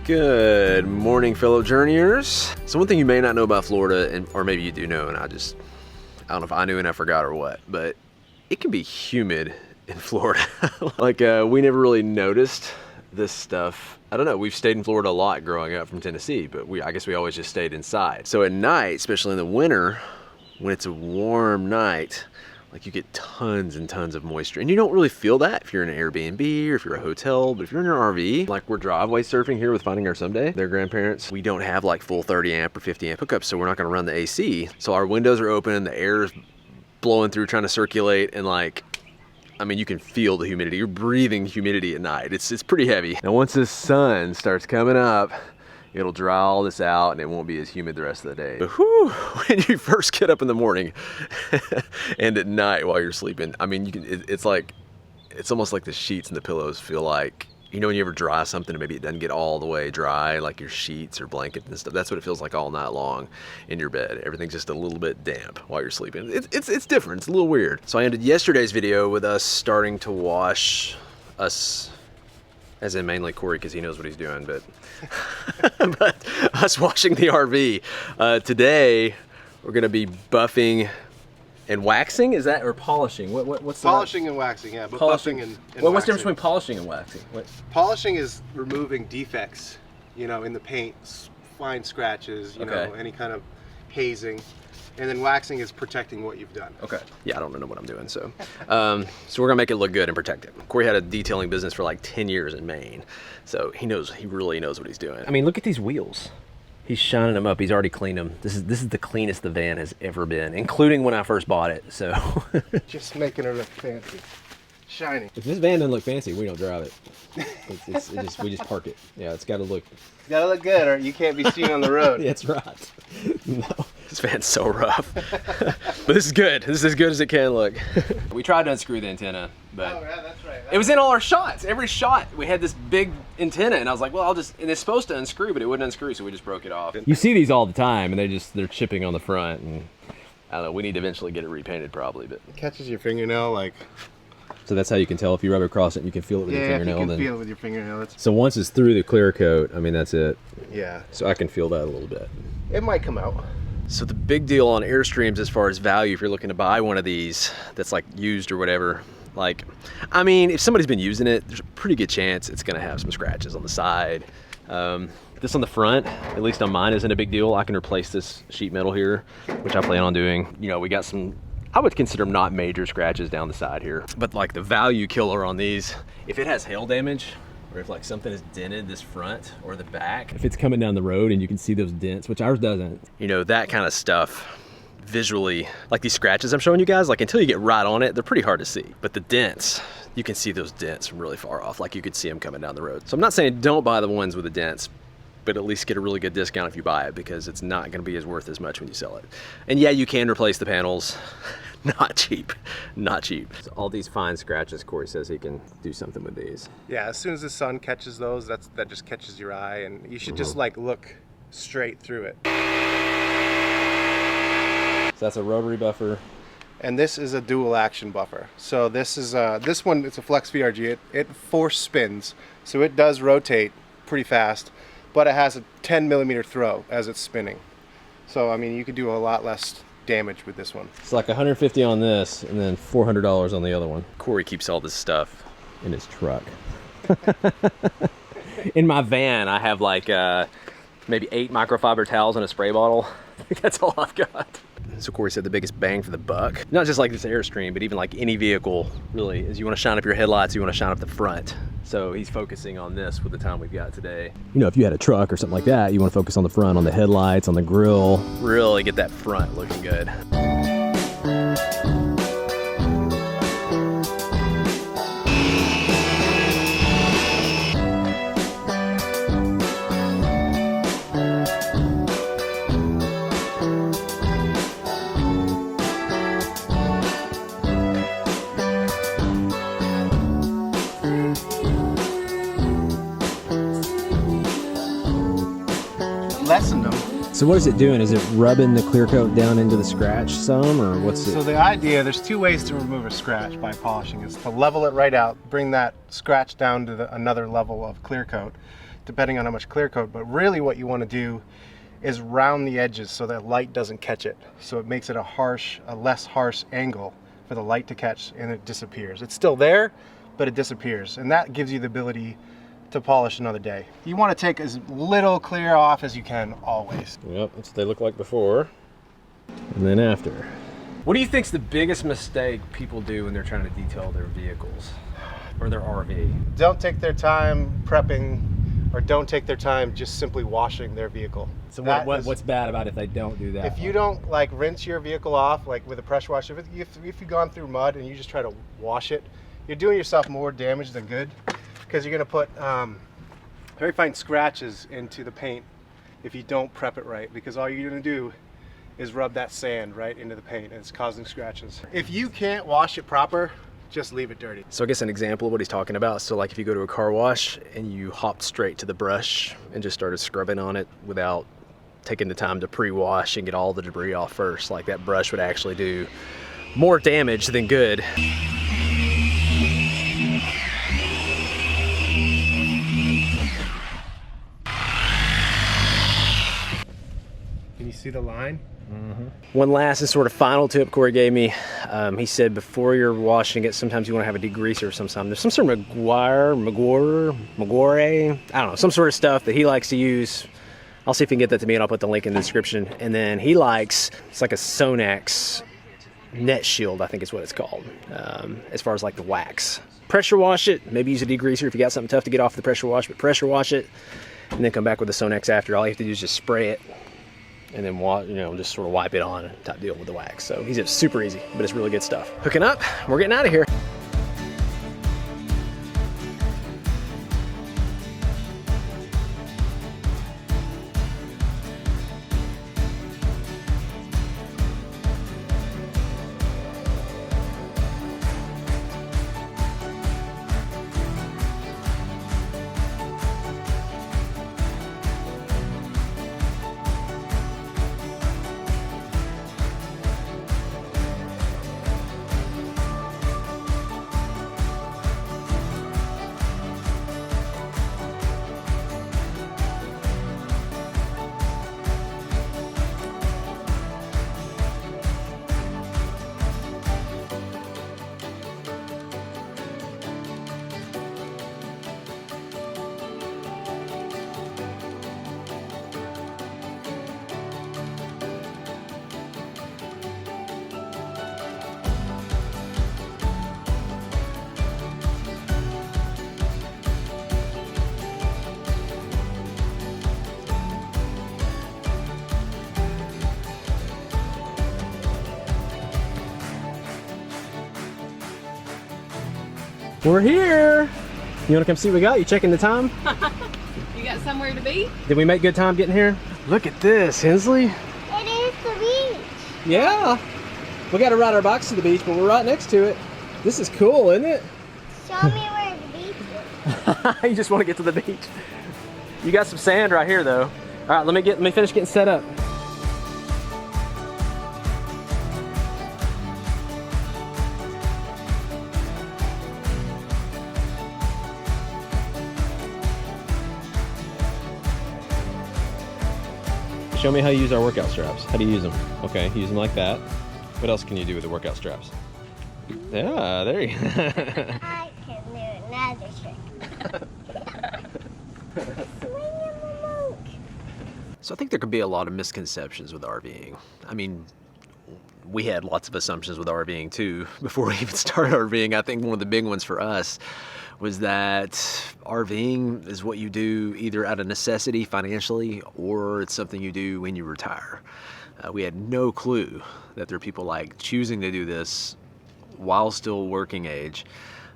Good morning, fellow journeyers. So one thing you may not know about Florida, or maybe you do know, and I don't know if I knew and I forgot or what, but it can be humid in Florida. We never really noticed this stuff. I don't know, we've stayed in Florida a lot growing up from Tennessee, but I guess we always just stayed inside. So at night, especially in the winter, when it's a warm night, like you get tons and tons of moisture, and you don't really feel that if you're in an Airbnb or if you're a hotel. But if you're in an RV, like we're driveway surfing here with Finding Our Someday, their grandparents, we don't have like full 30 amp or 50 amp hookups, so we're not gonna run the AC. So our windows are open, the air is blowing through, trying to circulate, and you can feel the humidity. You're breathing humidity at night. It's pretty heavy. Now once the sun starts coming up, it'll dry all this out and it won't be as humid the rest of the day. But whew, when you first get up in the morning and at night while you're sleeping, it's almost like the sheets and the pillows feel like, you know when you ever dry something and maybe it doesn't get all the way dry, like your sheets or blankets and stuff, that's what it feels like all night long in your bed. Everything's just a little bit damp while you're sleeping. It's different, it's a little weird. So I ended yesterday's video with us starting to wash us, as in mainly Corey because he knows what he's doing, but us washing the RV. Today, we're gonna be buffing and waxing, is that, or polishing? What's the polishing and waxing, yeah, but polishing. Buffing and well, what's the difference between polishing and waxing? Polishing is removing defects, you know, in the paint, fine scratches, you know, any kind of hazing. And then waxing is protecting what you've done. Okay. Yeah, I don't know what I'm doing, so. So we're gonna make it look good and protect it. Corey had a detailing business for like 10 years in Maine. So he really knows what he's doing. I mean, look at these wheels. He's shining them up, he's already cleaned them. This is the cleanest the van has ever been, including when I first bought it, so. Just making her look fancy. Shiny. If this van doesn't look fancy, we don't drive it. We just park it. Yeah, it's gotta look. It's gotta look good or you can't be seen on the road. That's right. No, this van's so rough. But this is good. This is as good as it can look. We tried to unscrew the antenna, but oh, yeah, that's right. It was in all our shots. Every shot, we had this big antenna, and I was like, well, and it's supposed to unscrew, but it wouldn't unscrew, so we just broke it off. You see these all the time, and they're chipping on the front, and I don't know, we need to eventually get it repainted probably, but. It catches your fingernail like. So that's how you can tell if you rub it across it and you can feel it with your fingernail. Yeah, you can feel it with your fingernail. So once it's through the clear coat, I mean, that's it. Yeah. So I can feel that a little bit. It might come out. So the big deal on Airstreams as far as value, if you're looking to buy one of these that's like used or whatever, if somebody's been using it, there's a pretty good chance it's gonna have some scratches on the side. This on the front, at least on mine, isn't a big deal. I can replace this sheet metal here, which I plan on doing. You know, we got some, I would consider them not major scratches down the side here. But like the value killer on these, if it has hail damage, or if like something has dented this front or the back, if it's coming down the road and you can see those dents, which ours doesn't, you know, that kind of stuff visually, like these scratches I'm showing you guys, like until you get right on it, they're pretty hard to see. But the dents, you can see those dents from really far off, like you could see them coming down the road. So I'm not saying don't buy the ones with the dents, but at least get a really good discount if you buy it, because it's not gonna be as worth as much when you sell it. And yeah, you can replace the panels. Not cheap, not cheap. So all these fine scratches, Corey says he can do something with these. Yeah, as soon as the sun catches those, that just catches your eye, and you should just like look straight through it. So that's a rotary buffer. And this is a dual action buffer. So this is this one, it's a Flex VRG. It force spins, so it does rotate pretty fast, but it has a 10mm throw as it's spinning. So I mean, you could do a lot less damage with this one. It's like 150 on this and then $400 on the other one. Corey keeps all this stuff in his truck. In my van, I have like maybe 8 microfiber towels in a spray bottle. I think that's all I've got. So Corey said the biggest bang for the buck, not just like this Airstream, but even like any vehicle really, is you want to shine up your headlights, you want to shine up the front. So he's focusing on this with the time we've got today. You know, if you had a truck or something like that, you want to focus on the front, on the headlights, on the grill, really get that front looking good. Lessened them. So what is it doing? Is it rubbing the clear coat down into the scratch some, or what's it? So the idea, there's two ways to remove a scratch by polishing. Is to level it right out, bring that scratch down to another level of clear coat. depending on how much clear coat. But really what you want to do is round the edges so that light doesn't catch it. So it makes it a less harsh angle for the light to catch, and it disappears. It's still there, but it disappears. And that gives you the ability to polish another day. You want to take as little clear off as you can always. Yep, that's what they look like before and then after. What do you think's the biggest mistake people do when they're trying to detail their vehicles or their RV? Don't take their time prepping, or don't take their time just simply washing their vehicle. So what's bad about if they don't do that? If you don't like rinse your vehicle off like with a pressure washer, if you've gone through mud and you just try to wash it, you're doing yourself more damage than good, because you're going to put very fine scratches into the paint if you don't prep it right, because all you're going to do is rub that sand right into the paint and it's causing scratches. If you can't wash it proper, just leave it dirty. So I guess an example of what he's talking about, so like if you go to a car wash and you hopped straight to the brush and just started scrubbing on it without taking the time to pre-wash and get all the debris off first, like that brush would actually do more damage than good. Can you see the line? Mm-hmm. One last and sort of final tip Corey gave me. He said before you're washing it, sometimes you want to have a degreaser of some kind. There's some sort of Maguire, I don't know, some sort of stuff that he likes to use. I'll see if he can get that to me and I'll put the link in the description. And then he likes, it's like a Sonax net shield, I think is what it's called, as far as like the wax. Pressure wash it, maybe use a degreaser if you got something tough to get off the pressure wash, but pressure wash it and then come back with the Sonax after. All you have to do is just spray it and then just sort of wipe it on type deal with the wax. So he's just super easy, but it's really good stuff. Hooking up, we're getting out of here. We're here. You want to come see what we got? You checking the time? You got somewhere to be? Did we make good time getting here? Look at this, Hensley. It is the beach. Yeah. We got to ride our bikes to the beach, but we're right next to it. This is cool, isn't it? Show me where the beach is. You just want to get to the beach. You got some sand right here, though. All right, let me finish getting set up. Show me how you use our workout straps. How do you use them? Okay, use them like that. What else can you do with the workout straps? Yeah, there you go. I can do another trick. Swing a remote. So I think there could be a lot of misconceptions with RVing. I mean, we had lots of assumptions with RVing too before we even started RVing. I think one of the big ones for us was that RVing is what you do either out of necessity financially, or it's something you do when you retire. We had no clue that there are people like choosing to do this while still working age,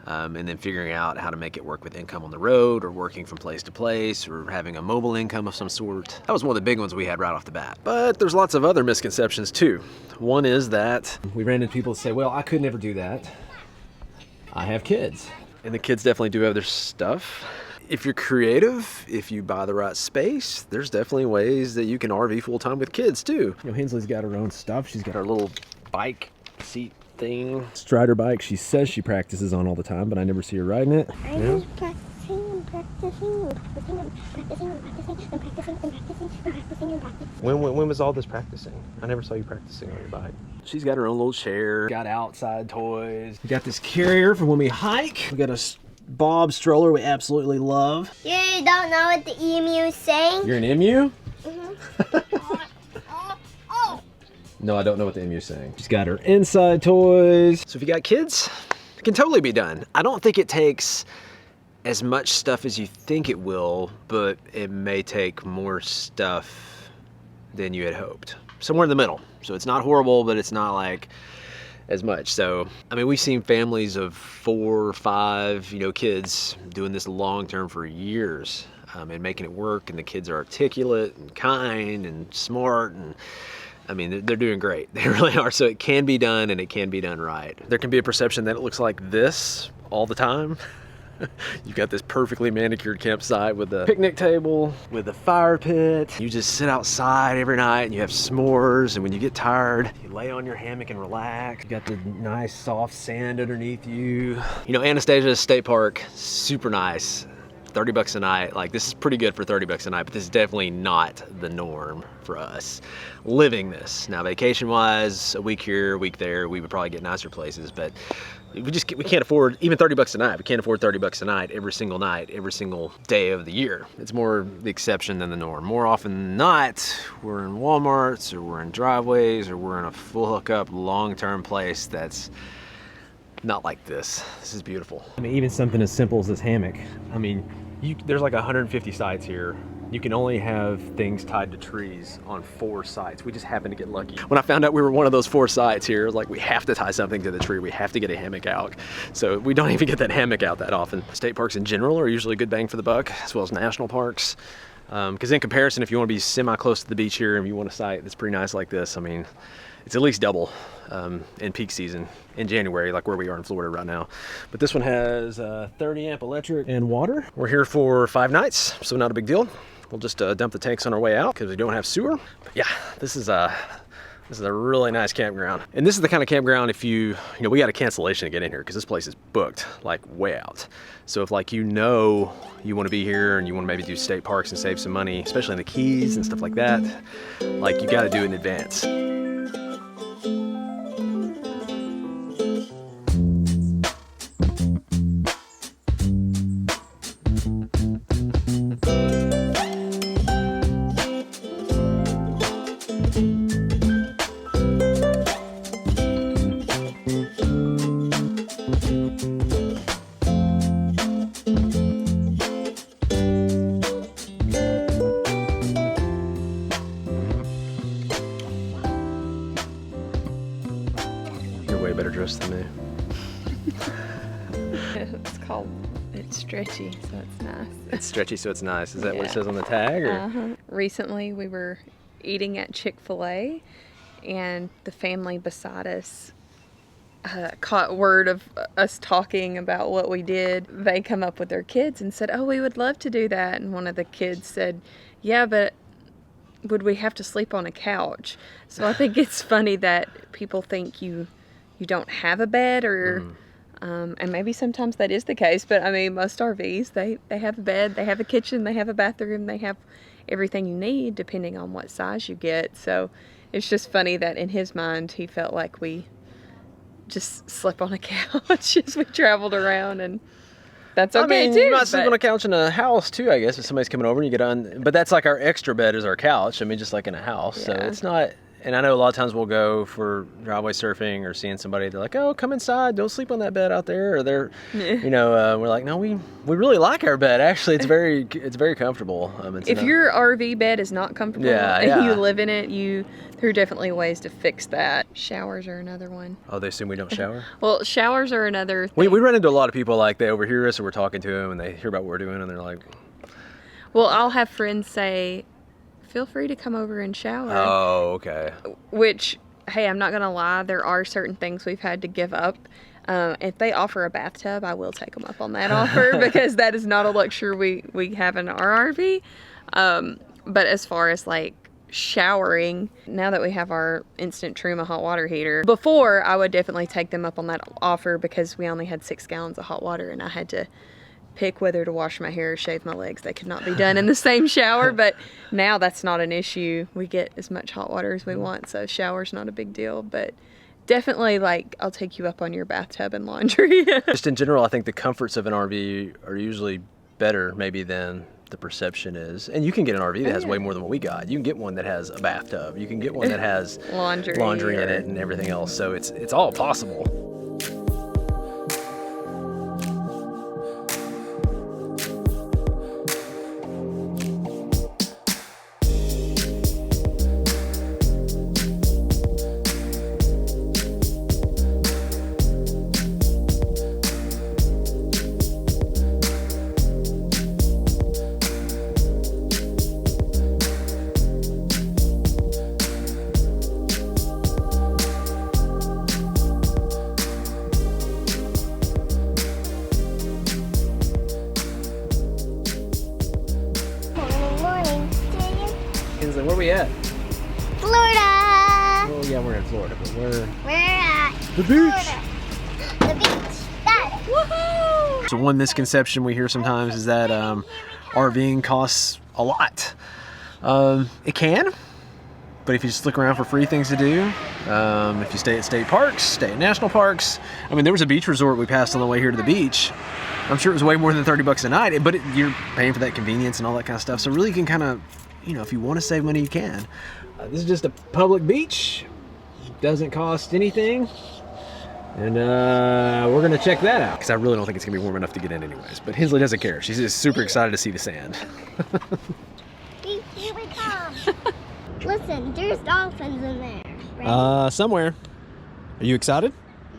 and then figuring out how to make it work with income on the road, or working from place to place, or having a mobile income of some sort. That was one of the big ones we had right off the bat. But there's lots of other misconceptions too. One is that we ran into people that say, well, I could never do that. I have kids. And the kids definitely do have their stuff. If you're creative, if you buy the right space, there's definitely ways that you can RV full time with kids too. You know, Hensley's got her own stuff. She's got her little bike seat thing. Strider bike she says she practices on all the time, but I never see her riding it. I'm just practicing When was all this practicing? I never saw you practicing on your bike. She's got her own little chair, got outside toys. We got this carrier for when we hike. We got a Bob stroller we absolutely love. You don't know what the emu is saying? You're an emu? Mm-hmm. No, I don't know what the emu's saying. She's got her inside toys. So if you got kids, it can totally be done. I don't think it takes as much stuff as you think it will, but it may take more stuff than you had hoped. Somewhere in the middle. So it's not horrible, but it's not like as much. So, I mean, we've seen families of 4 or 5, kids doing this long term for years and making it work. And the kids are articulate and kind and smart. And I mean, they're doing great. They really are. So it can be done and it can be done right. There can be a perception that it looks like this all the time. You've got this perfectly manicured campsite with a picnic table, with a fire pit. You just sit outside every night and you have s'mores, and when you get tired, you lay on your hammock and relax. You got the nice soft sand underneath you. Anastasia State Park, super nice. $30 a night. Like, this is pretty good for $30 a night, but this is definitely not the norm for us living this. Now, vacation wise, a week here, a week there, we would probably get nicer places, but we can't afford even $30 a night. We can't afford $30 a night, every single day of the year. It's more the exception than the norm. More often than not, we're in Walmarts, or we're in driveways, or we're in a full hookup long-term place that's not like this. This is beautiful. I mean, even something as simple as this hammock. I mean, there's like 150 sites here. You can only have things tied to trees on 4 sites. We just happened to get lucky. When I found out we were one of those 4 sites here, like, we have to tie something to the tree. We have to get a hammock out. So we don't even get that hammock out that often. State parks in general are usually a good bang for the buck, as well as national parks. Because in comparison, if you want to be semi-close to the beach here and you want a site that's pretty nice like this, I mean, it's at least double in peak season in January, like where we are in Florida right now. But this one has 30 amp electric and water. We're here for 5 nights, so not a big deal. We'll just dump the tanks on our way out because we don't have sewer. But yeah, this is a really nice campground. And this is the kind of campground, if we got a cancellation to get in here because this place is booked like way out. So if you want to be here and you want to maybe do state parks and save some money, especially in the Keys and stuff like that, like, you got to do it in advance. Better dressed than me. It's stretchy, so it's nice. It's stretchy, so it's nice. Is that what it says on the tag? Or? Recently, we were eating at Chick-fil-A, and the family beside us caught word of us talking about what we did. They come up with their kids and said, "Oh, we would love to do that." And one of the kids said, "Yeah, but would we have to sleep on a couch?" So I think it's funny that people think you don't have a bed, or and maybe sometimes that is the case, but I mean, most RVs, they have a bed, they have a kitchen, they have a bathroom, they have everything you need depending on what size you get. So it's just funny that in his mind he felt like we just slept on a couch as we traveled around, and that's okay. I mean, too. You might sleep on a couch in a house too, I guess, if somebody's coming over and you get on. But that's like our extra bed is our couch. I mean, just like in a house. Yeah. So it's not. And I know a lot of times we'll go for driveway surfing or seeing somebody. They're like, "Oh, come inside. Don't sleep on that bed out there." Or they're, we're like, "No, we really like our bed. Actually, it's very comfortable." If your RV bed is not comfortable and you live in it, there are definitely ways to fix that. Showers are another one. Oh, they assume we don't shower? Well, showers are another thing. We run into a lot of people, like, they overhear us or we're talking to them and they hear about what we're doing and they're like... Well, I'll have friends say, "Feel free to come over and shower." Oh, okay. Which, hey, I'm not going to lie, there are certain things we've had to give up. If they offer a bathtub, I will take them up on that offer because that is not a luxury we have in our RV. But as far as like showering, now that we have our instant Truma hot water heater, before I would definitely take them up on that offer because we only had 6 gallons of hot water and I had to pick whether to wash my hair or shave my legs. They could not be done in the same shower, but now that's not an issue. We get as much hot water as we want, so shower's not a big deal, but definitely, like, I'll take you up on your bathtub and laundry. Just in general, I think the comforts of an RV are usually better maybe than the perception is. And you can get an RV that has way more than what we got. You can get one that has a bathtub. You can get one that has laundry in it and everything else. So it's all possible. Where are we at? Florida. Oh yeah, we're in Florida, but we're at the beach. Florida. The beach. Got it. Woohoo! So one misconception we hear sometimes is that RVing costs a lot. It can, but if you just look around for free things to do, if you stay at state parks, stay at national parks. I mean, there was a beach resort we passed on the way here to the beach. I'm sure it was way more than $30 a night, but you're paying for that convenience and all that kind of stuff. So really you can kind of, you know, if you want to save money, you can. This is just a public beach. Doesn't cost anything. And we're going to check that out. Because I really don't think it's going to be warm enough to get in anyways. But Hensley doesn't care. She's just super excited to see the sand. Here we come. Listen, there's dolphins in there. Right? Somewhere. Are you excited?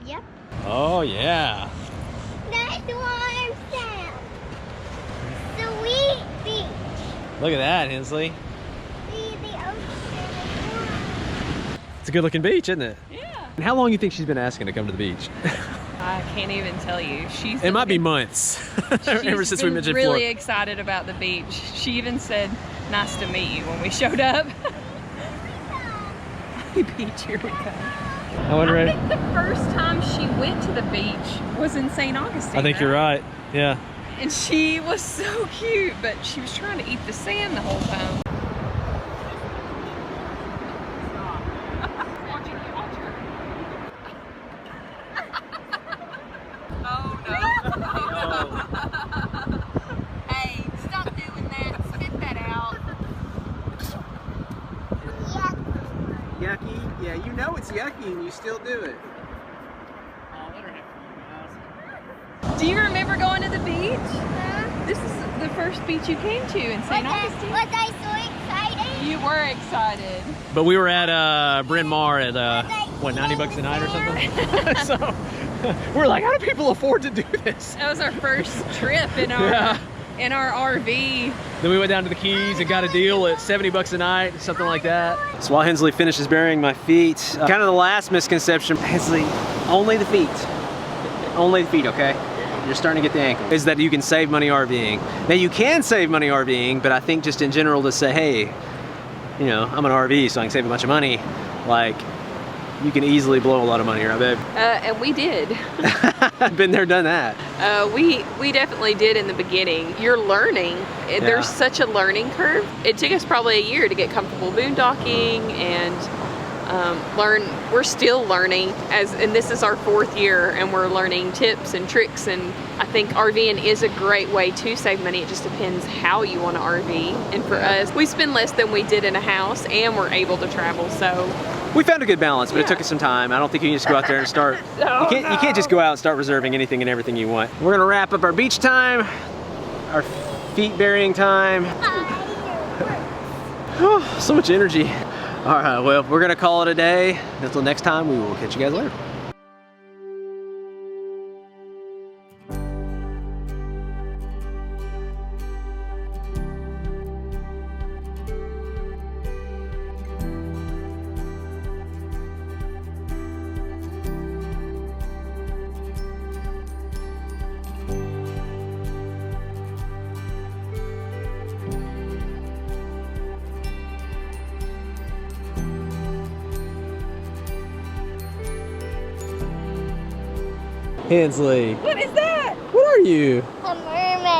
Yep. Oh, yeah. Nice warm sand. Sweet beach. Look at that, Hensley. See the ocean is warm. It's a good looking beach, isn't it? Yeah. And how long do you think she's been asking to come to the beach? I can't even tell you. It might be months. Ever since we mentioned really Florida. excited about the beach. She even said, "Nice to meet you," when we showed up. Beach, here we go. I think the first time she went to the beach was in St. Augustine. I think you're right. Yeah. And she was so cute, but she was trying to eat the sand the whole time. Oh no. Hey, stop doing that. Spit that out. Yucky? Yeah, you know it's yucky and you still do it. Do you remember going to the beach? This is the first beach you came to in St. Augustine. Was I so excited? You were excited. But we were at Bryn Mawr at, what, $90 a night or something? So, we're like, how do people afford to do this? That was our first trip in our in our RV. Then we went down to the Keys and got a deal at $70 a night, something like that. So while Hensley finishes burying my feet, kind of the last misconception, Hensley, only the feet. Only the feet, okay? You're starting to get the ankle. Is that you can save money RVing. Now you can save money RVing, but I think just in general to say, hey, you know, I'm an RV, so I can save a bunch of money. Like, you can easily blow a lot of money, right, babe? And we did. Been there, done that. We definitely did in the beginning. You're learning. There's such a learning curve. It took us probably a year to get comfortable boondocking and learn. We're still learning, and this is our 4th year, and we're learning tips and tricks, and I think RVing is a great way to save money. It just depends how you want to RV, and for us, we spend less than we did in a house, and we're able to travel, so. We found a good balance, but it took us some time. I don't think you can just go out there and start, you can't just go out and start reserving anything and everything you want. We're gonna wrap up our beach time, our feet burying time. Oh, so much energy. All right, well, we're gonna call it a day. Until next time, we will catch you guys later. Hensley. What is that? What are you? A mermaid.